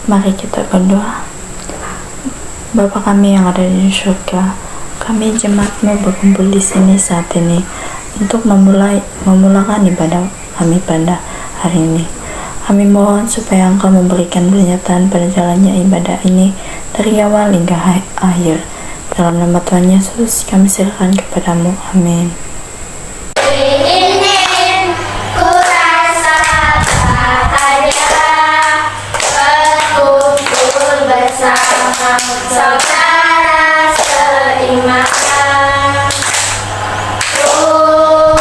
Mari kita berdoa. Bapa kami yang ada di surga, kami jemaatmu berkumpul di sini saat ini untuk memulakan ibadah kami pada hari ini. Kami mohon supaya Engkau memberikan pernyataan pada jalannya ibadah ini dari awal hingga akhir. Dalam nama Tuhan Yesus kami serahkan kepadamu. Amin. Saudara seiman, Tuhan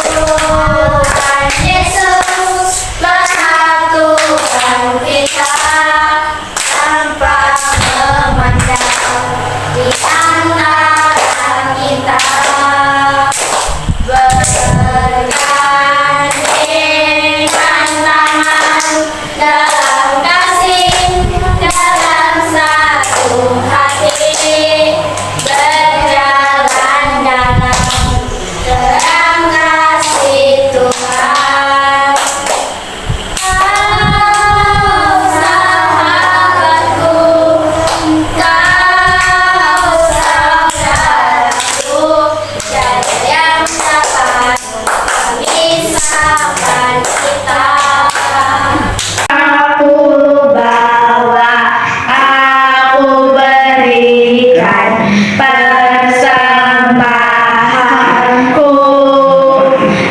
Yesus menyatukan kita tanpa memandang di antara kita, bergandengan tangan dalam kasih, dalam satu hati, berjalan dalam terang kasih Tuhan. Kau sahabatku, kau saudaraku, jadi yang dapat memisahkan kita. Aku bawa, aku berikan persembahanku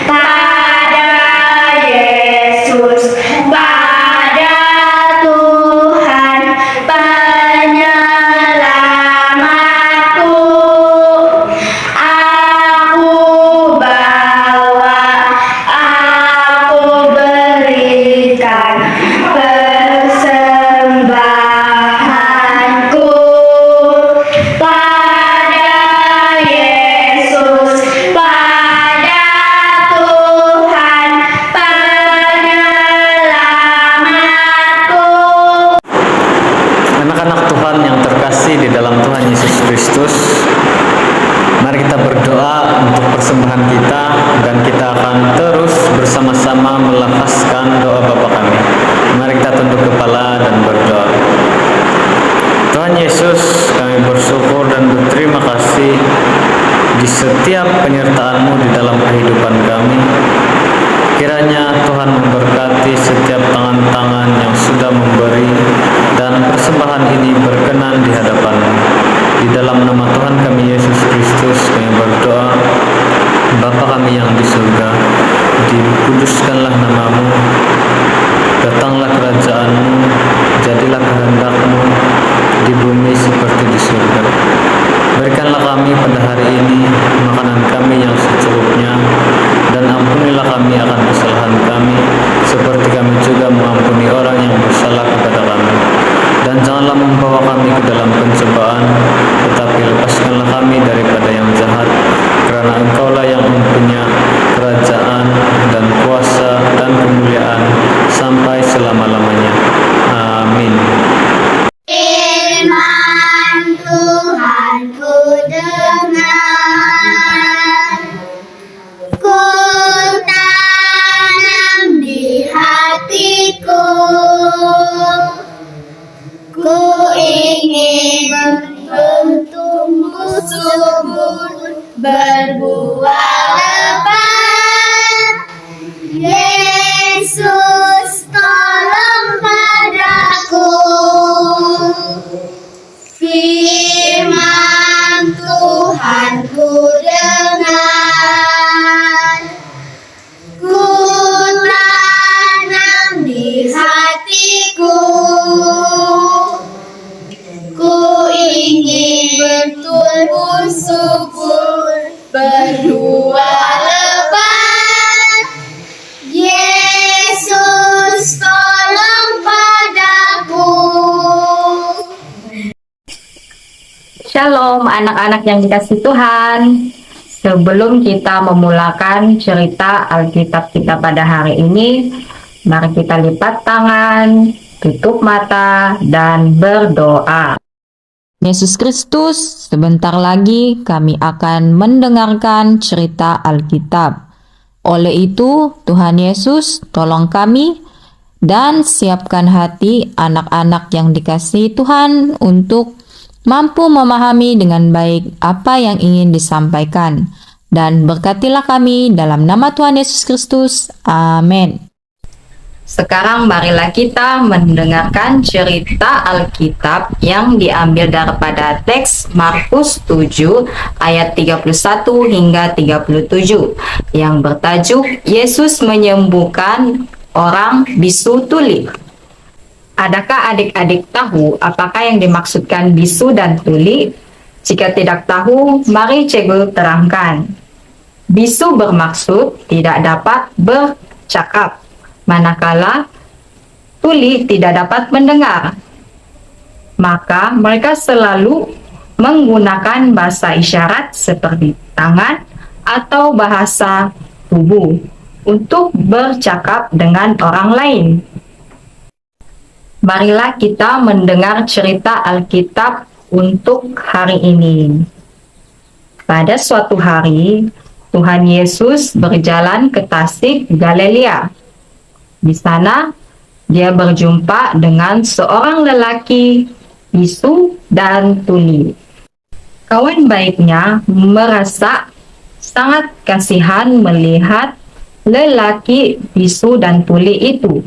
pada Yesus, pada Tuhan penyelamatku. Aku bawa, aku berikan persembahanku pada Yesus, pada Tuhan penyelamatku. Anak-anak Tuhan yang terkasih di dalam Tuhan Yesus Kristus, mari kita berdoa untuk persembahan kita, dan kita akan terus bersama-sama melafazkan doa Bapa kami. Mari kita tunduk kepala dan berdoa. Tuhan Yesus, kami bersyukur dan berterima kasih di setiap penyertaan-Mu di dalam kehidupan kami. Kiranya Tuhan memberkati setiap tangan-tangan yang sudah memberi, dan persembahan ini berkenan di hadapan-Mu. Di dalam nama Tuhan kami Yesus Kristus kami berdoa. Bapa kami yang di surga, dikuduskanlah nama-Mu, datanglah kerajaan-Mu, jadilah kehendak-Mu di bumi seperti di surga. Berikanlah kami pada hari ini makanan kami yang secukupnya, dan ampunilah kami akan kesalahan kami, seperti kami juga mengampuni orang yang bersalah kepada kami. Dan janganlah membawa kami ke dalam pencobaan, tetapi lepaskanlah kami daripada yang jahat, karena Engkaulah yang mempunyai kerajaan dan kuasa dan kemuliaan sampai selama-lamanya. Amin. Firman Tuhan ku dengar, ku tanam di hatiku, ku ingin bertumbuh subur, berbuah lebat. Yesus tolong padaku, firman Tuhan ku dengar, ku tanam di hatiku, ku ingin bertumbuh subur, berbuah lebat. Yesus tolong padaku. Shalom anak-anak yang dikasih Tuhan. Sebelum kita memulakan cerita Alkitab kita pada hari ini, mari kita lipat tangan, tutup mata, dan berdoa. Yesus Kristus, sebentar lagi kami akan mendengarkan cerita Alkitab. Oleh itu, Tuhan Yesus, tolong kami dan siapkan hati anak-anak yang dikasihi Tuhan untuk mampu memahami dengan baik apa yang ingin disampaikan. Dan berkatilah kami dalam nama Tuhan Yesus Kristus. Amin. Sekarang marilah kita mendengarkan cerita Alkitab yang diambil daripada teks Markus 7 ayat 31 hingga 37 yang bertajuk Yesus menyembuhkan orang bisu tuli. Adakah adik-adik tahu apakah yang dimaksudkan bisu dan tuli? Jika tidak tahu, mari Cikgu terangkan. Bisu bermaksud tidak dapat bercakap, manakala tuli tidak dapat mendengar. Maka mereka selalu menggunakan bahasa isyarat seperti tangan atau bahasa tubuh untuk bercakap dengan orang lain. Marilah kita mendengar cerita Alkitab untuk hari ini. Pada suatu hari, Tuhan Yesus berjalan ke Tasik, Galilea. Di sana, dia berjumpa dengan seorang lelaki bisu dan tuli. Kawan baiknya merasa sangat kasihan melihat lelaki bisu dan tuli itu.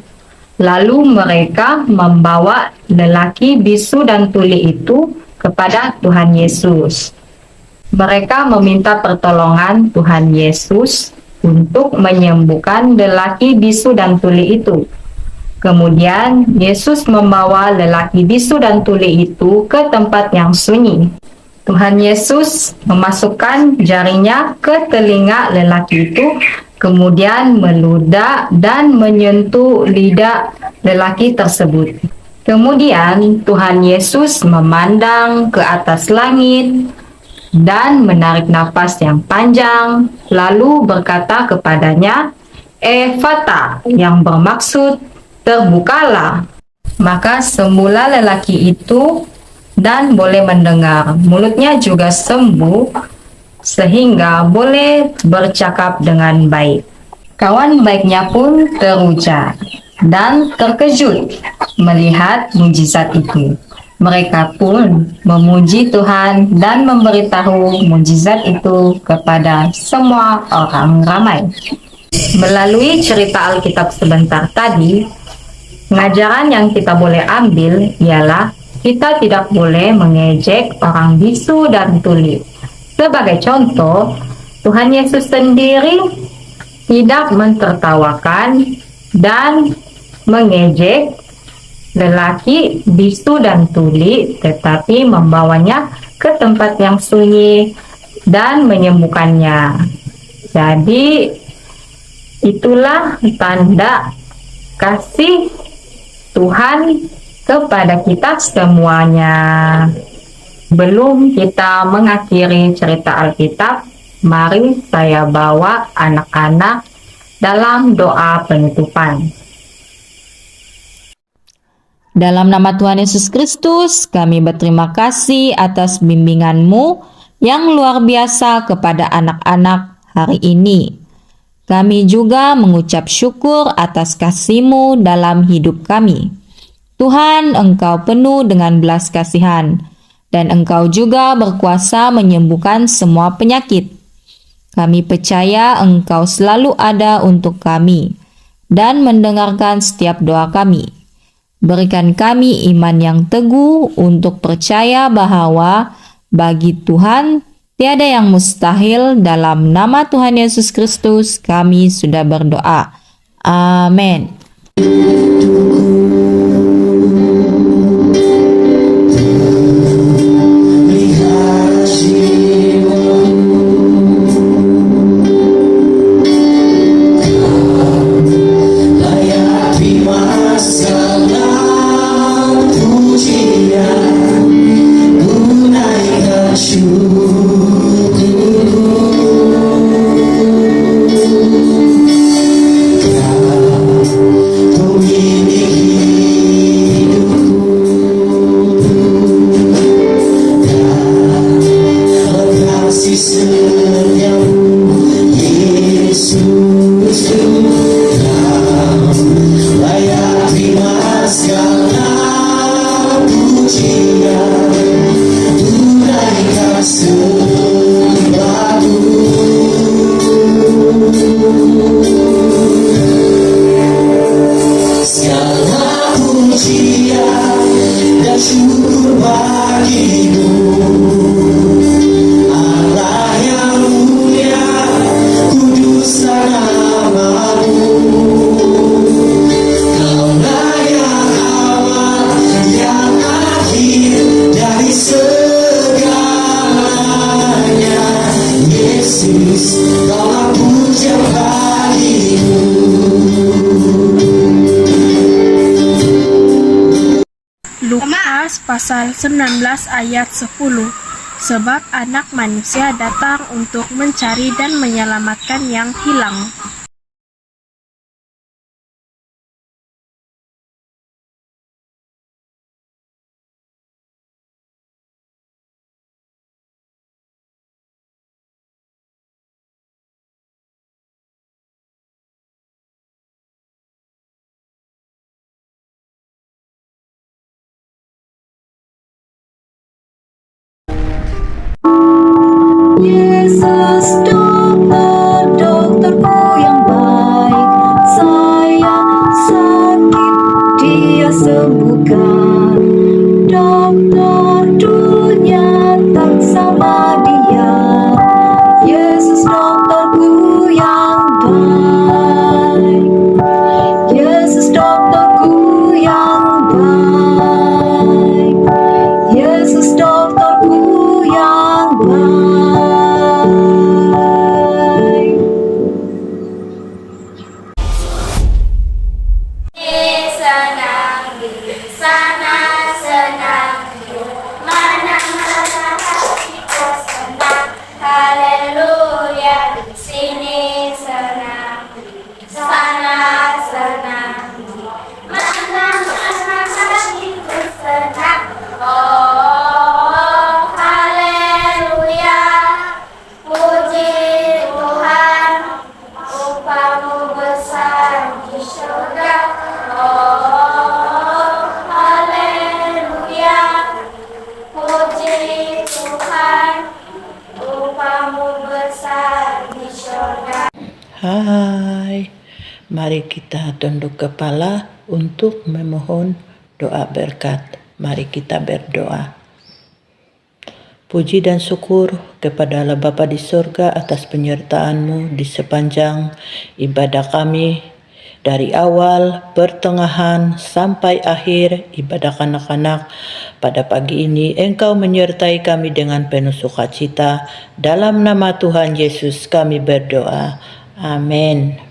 Lalu mereka membawa lelaki bisu dan tuli itu kepada Tuhan Yesus. Mereka meminta pertolongan Tuhan Yesus untuk menyembuhkan lelaki bisu dan tuli itu. Kemudian Yesus membawa lelaki bisu dan tuli itu ke tempat yang sunyi. Tuhan Yesus memasukkan jarinya ke telinga lelaki itu, kemudian meludah dan menyentuh lidah lelaki tersebut. Kemudian Tuhan Yesus memandang ke atas langit dan menarik napas yang panjang, lalu berkata kepadanya, "Efata," yang bermaksud terbukalah. Maka semula lelaki itu dan boleh mendengar, mulutnya juga sembuh sehingga boleh bercakap dengan baik. Kawan baiknya pun teruja dan terkejut melihat mujizat itu. Mereka pun memuji Tuhan dan memberitahu mujizat itu kepada semua orang ramai. Melalui cerita Alkitab sebentar tadi, pengajaran yang kita boleh ambil ialah kita tidak boleh mengejek orang bisu dan tuli. Sebagai contoh, Tuhan Yesus sendiri tidak mentertawakan dan mengejek lelaki bisu dan tuli, tetapi membawanya ke tempat yang sunyi dan menyembuhkannya. Jadi itulah tanda kasih Tuhan kepada kita semuanya. Belum kita mengakhiri cerita Alkitab, mari saya bawa anak-anak dalam doa penutupan. Dalam nama Tuhan Yesus Kristus, kami berterima kasih atas bimbingan-Mu yang luar biasa kepada anak-anak hari ini. Kami juga mengucap syukur atas kasih-Mu dalam hidup kami. Tuhan, Engkau penuh dengan belas kasihan, dan Engkau juga berkuasa menyembuhkan semua penyakit. Kami percaya Engkau selalu ada untuk kami dan mendengarkan setiap doa kami. Berikan kami iman yang teguh untuk percaya bahwa bagi Tuhan tiada yang mustahil. Dalam nama Tuhan Yesus Kristus kami sudah berdoa. Amin. Yesus, Kau layak Lukas pasal 19 ayat 10. Sebab anak manusia datang untuk mencari dan menyelamatkan yang hilang. Yesus dokter, dokterku yang baik. Saya sakit, Dia sembuhkan. Dokter dunia tak sama Dia. Yesus dokterku yang baik. Yesus dokterku yang baik. Yesus dokterku yang baik. Senang di sana, senang di mana, hatiku senang. Haleluya, di sini senang, di sana senang, di mana, hatiku senang. Oh, haleluya, puji Tuhan, upamu besar di surga. Oh, haleluya, puji Tuhan, upamu besar di surga. Hai, mari kita tunduk kepala untuk memohon doa berkat. Mari kita berdoa. Puji dan syukur kepada Allah Bapa di surga atas penyertaan-Mu di sepanjang ibadah kami, dari awal, pertengahan, sampai akhir ibadah anak-anak pada pagi ini. Engkau menyertai kami dengan penuh sukacita. Dalam nama Tuhan Yesus kami berdoa. Amin.